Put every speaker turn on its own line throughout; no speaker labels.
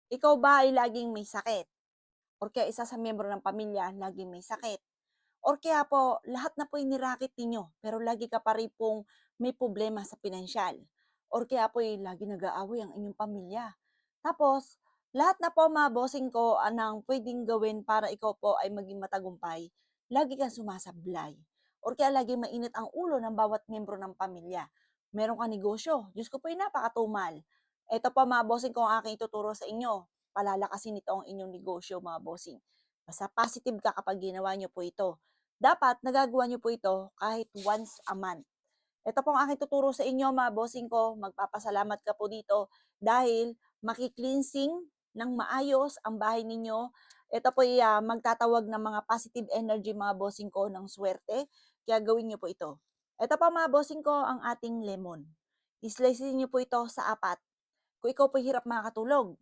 Ikaw ba ay laging may sakit? Or kaya isa sa miyembro ng pamilya laging may sakit? Or kaya po lahat na po inirakit ninyo pero lagi ka pa rin pong may problema sa pinansyal? Or kaya po lagi nag-aaway ang inyong pamilya? Tapos lahat na po mga bossing ko anang puwedeng gawin para ikaw po ay maging matagumpay, lagi kang sumasablay. Or kaya laging mainit ang ulo ng bawat miyembro ng pamilya. Meron kang negosyo, Diyos ko po napakatumal. Eto po mga bossing ko ang aking ituturo sa inyo, palalakasin nito ang inyong negosyo mga bossing. Basta positive ka kapag ginawa niyo po ito. Dapat nagagawa niyo po ito kahit once a month. Ito po ang aking tuturo sa inyo mga bossing ko, magpapasalamat ka po dito dahil maki-cleansing ng maayos ang bahay ninyo. Ito po magtatawag ng mga positive energy mga bossing ko ng swerte, kaya gawin niyo po ito. Ito po mga bossing ko ang ating lemon. Slicein niyo po ito sa apat. Kung ikaw po hirap makakatulog,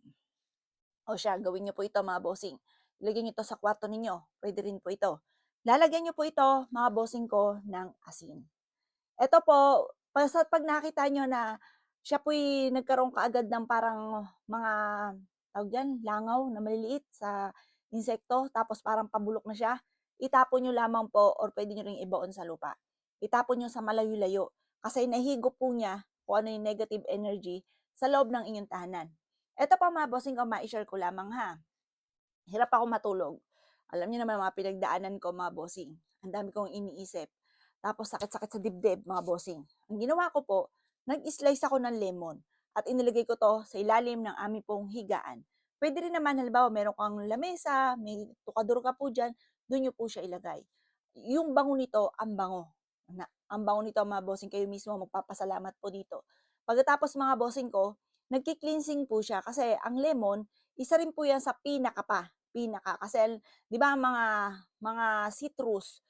o siya, gawin niyo po ito mga bossing. Ilagay niyo ito sa kwarto ninyo. Pwede rin po ito. Lalagyan niyo po ito, mga bossing ko, ng asin. Ito po, pag nakita niyo na siya po'y nagkaroon kaagad ng parang mga, tawag diyan, langaw na maliliit sa insekto, tapos parang pabulok na siya, itapon niyo lamang po or pwede niyo ring ibaon sa lupa. Itapon niyo sa malayo-layo kasi nahihigop po niya kung ano yung negative energy sa loob ng inyong tahanan. Eto pa mga bossing ko, mai-share ko lamang ha. Hirap ako matulog. Alam niyo naman mga pinagdaanan ko mga bossing. Ang dami kong iniisip. Tapos sakit-sakit sa dibdib mga bossing. Ang ginawa ko po, nag-slice ako ng lemon at inilagay ko to sa ilalim ng aming pong higaan. Pwede rin naman halimbawa meron kang lamesa, may tukador ka po dyan, doon nyo po siya ilagay. Yung bango nito, ang bango. Ang bango nito mga bossing, kayo mismo magpapasalamat po dito. Pagkatapos mga bossing ko, nagki-cleansing po siya kasi ang lemon, isa rin po yan sa pinaka kasi 'di ba ang mga citrus,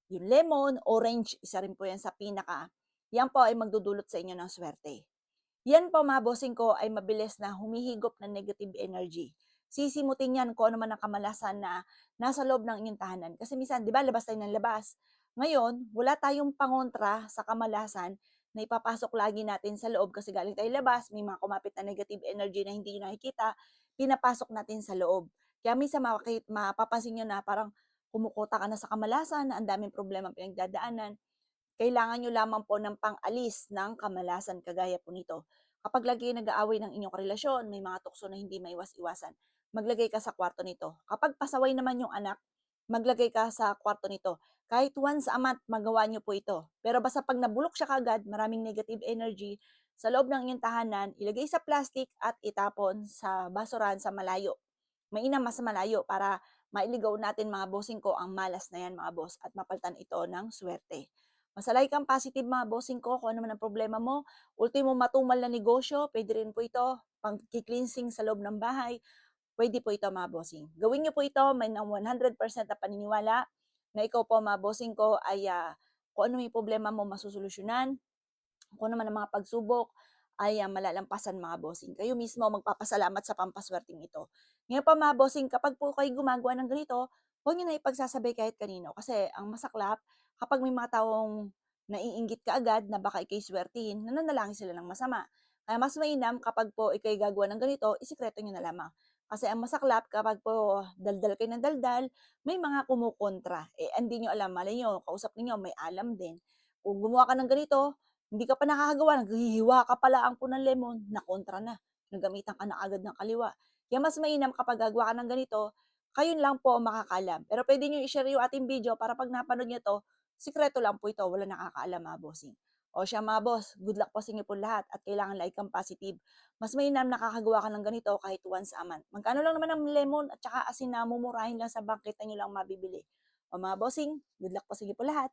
yung lemon, orange, isa rin po yan sa pinaka. Yan po ay magdudulot sa inyo ng swerte. Yan po mga bossing ko ay mabilis na humihigop ng negative energy. Sisimutin yan kung ano man ang kamalasan na nasa loob ng inyong tahanan. Kasi minsan, di ba, labas tayo ng labas. Ngayon, wala tayong pangontra sa kamalasan na ipapasok lagi natin sa loob kasi galing tayo labas, may mga kumapit na negative energy na hindi nyo nakikita, pinapasok natin sa loob. Kaya minsan mapapansin nyo na parang kumukuta ka na sa kamalasan, na ang daming problema pinagdadaanan, kailangan nyo lamang po ng pang-alis ng kamalasan kagaya po nito. Kapag lagi nag-aaway ng inyong relasyon, may mga tukso na hindi maiwas-iwasan, maglagay ka sa kwarto nito. Kapag pasaway naman yung anak, maglagay ka sa kwarto nito. Kahit once a month, magawa nyo po ito. Pero basta pag nabulok siya kagad, maraming negative energy, sa loob ng inyong tahanan, ilagay sa plastic at itapon sa basuran sa malayo. Mainam mas malayo para mailigaw natin mga bossing ko ang malas na yan mga boss at mapalitan ito ng swerte. Masalay kang positive mga bossing ko kung ano man ang problema mo. Ultimo matumal na negosyo, pwede rin po ito. Pang-cleansing sa loob ng bahay, pwede po ito mga bossing. Gawin niyo po ito, may ng 100% na paniniwala na ikaw po mga bossing ko ay kung ano may problema mo masusolusyonan, kung ano man ang mga pagsubok ay malalampasan mga bossing. Kayo mismo magpapasalamat sa pampaswerteng ito. Ngayon pa mga bossing, kapag po kayo gumagawa ng ganito, huwag niyo na ipagsasabay kahit kanino. Kasi ang masaklap, kapag may mga taong naiinggit ka agad na baka ikay swertihin, nananalangin sila ng masama. Kaya mas mainam kapag po ikay gagawa ng ganito, isikreto niyo na lamang. Kasi ang masaklap kapag po daldal kayo ng daldal, may mga kumukontra. Eh, hindi nyo alam, malay nyo, kausap ninyo, may alam din. Kung gumawa ka ng ganito, hindi ka pa nakakagawa, naghihiwa ka pala ang po ng lemon, nakontra na. Nagamitan ka na agad ng kaliwa. Kaya mas mainam kapag gagawa ka ng ganito, kayo lang po ang makakaalam. Pero pwede nyo i-share yung ating video para pag napanood nyo to, sikreto lang po ito, wala nakakaalam mga bossing. O siya mga boss, good luck po sa inyo po lahat at kailangan like kang positive. Mas mainam nakakagawa ka ng ganito kahit once a month. Magkano lang naman ang lemon at saka asin na mumurahin lang sa bangkita nyo lang mabibili. O mga bossing, good luck po sa inyo po lahat.